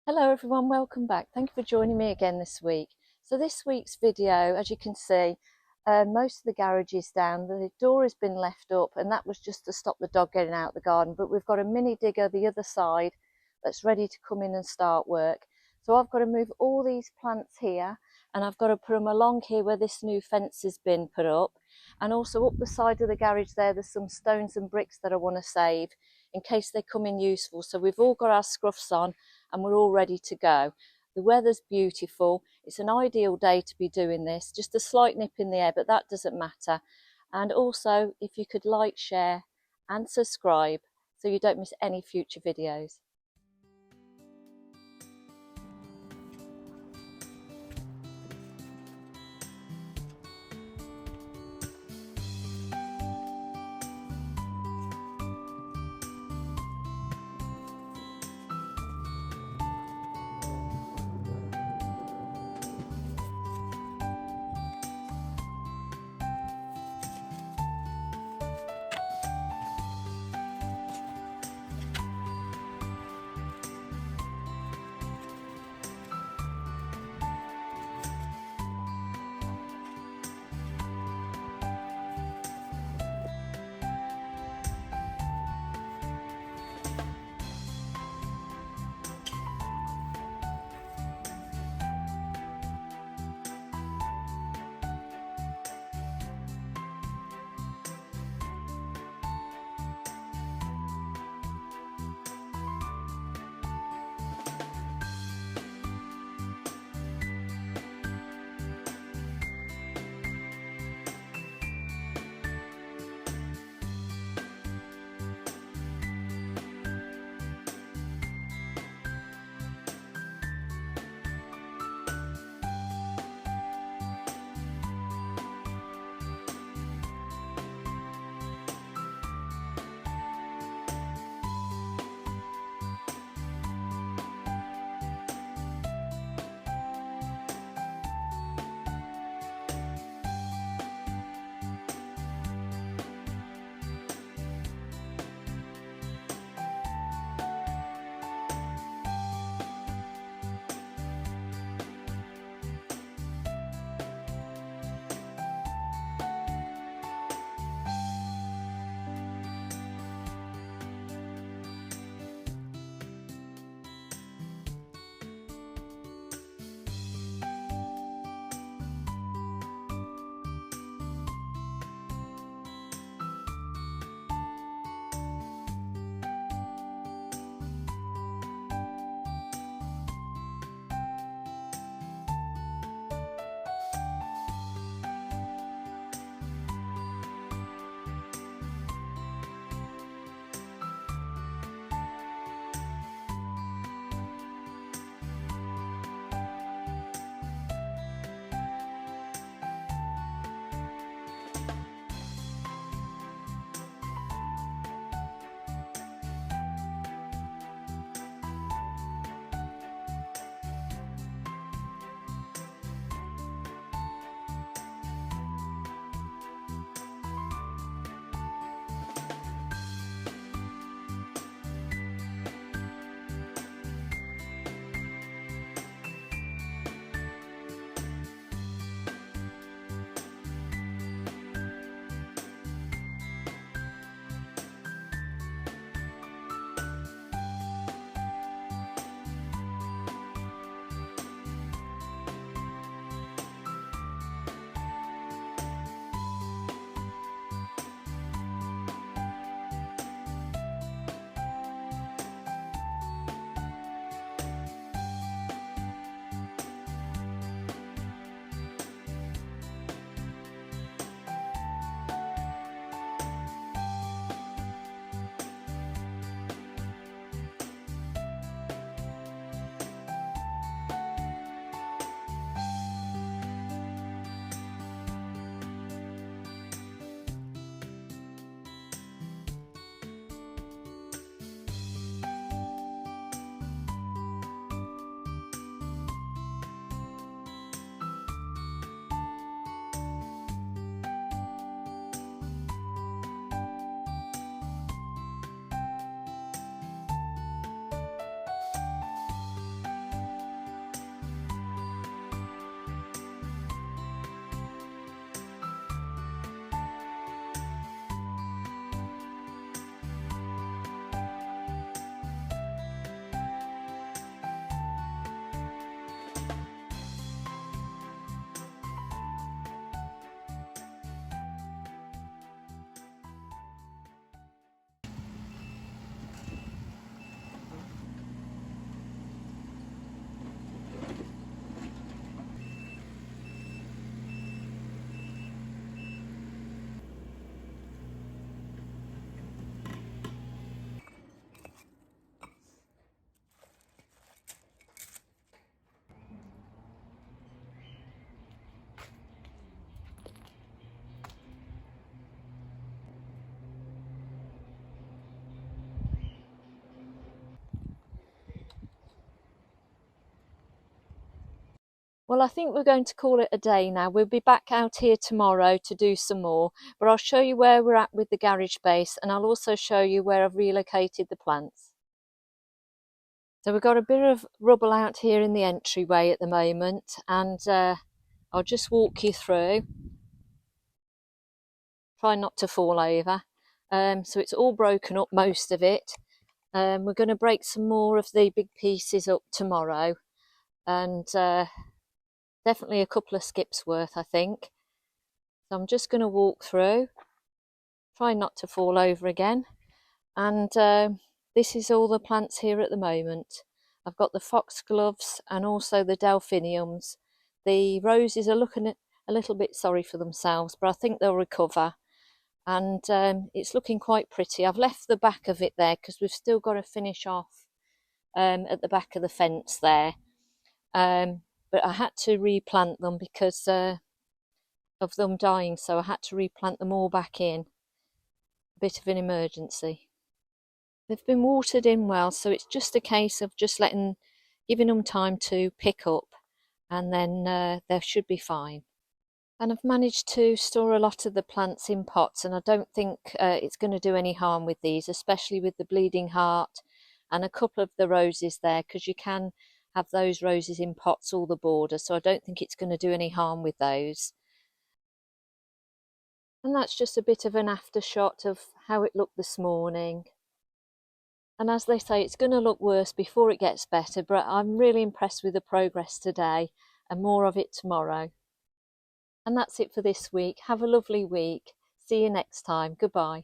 Hello everyone, welcome back. Thank you for joining me again this week. So this week's video, as you can see, most of the garage is down. The door has been left up and that was just to stop the dog getting out of the garden, but we've got a mini digger the other side that's ready to come in and start work. So I've got to move all these plants here and I've got to put them along here where this new fence has been put up, and also up the side of the garage there's some stones and bricks that I want to save in case they come in useful. So we've all got our scruffs on and we're all ready to go. The weather's beautiful. It's an ideal day to be doing this. Just a slight nip in the air, but that doesn't matter. And also, if you could like, share and subscribe so you don't miss any future videos. Well, I think we're going to call it a day now. We'll be back out here tomorrow to do some more, but I'll show you where we're at with the garage space, and I'll also show you where I've relocated the plants. So we've got a bit of rubble out here in the entryway at the moment, and I'll just walk you through. Try not to fall over. So it's all broken up, most of it. We're going to break some more of the big pieces up tomorrow, and definitely a couple of skips worth, I think. So I'm just going to walk through, try not to fall over again. And this is all the plants here at the moment. I've got the Foxgloves and also the Delphiniums. The roses are looking a little bit sorry for themselves, but I think they'll recover. And it's looking quite pretty. I've left the back of it there because we've still got to finish off at the back of the fence there. But I had to replant them because of them dying, so I had to replant them all back in. A bit of an emergency. They've been watered in well, so it's just a case of just giving them time to pick up, and then they should be fine. And I've managed to store a lot of the plants in pots, and I don't think it's going to do any harm with these, especially with the bleeding heart and a couple of the roses there, because you can have those roses in pots all the border, so I don't think it's going to do any harm with those. And that's just a bit of an after shot of how it looked this morning. And as they say, it's going to look worse before it gets better, but I'm really impressed with the progress today, and more of it tomorrow. And that's it for this week. Have a lovely week. See you next time. Goodbye.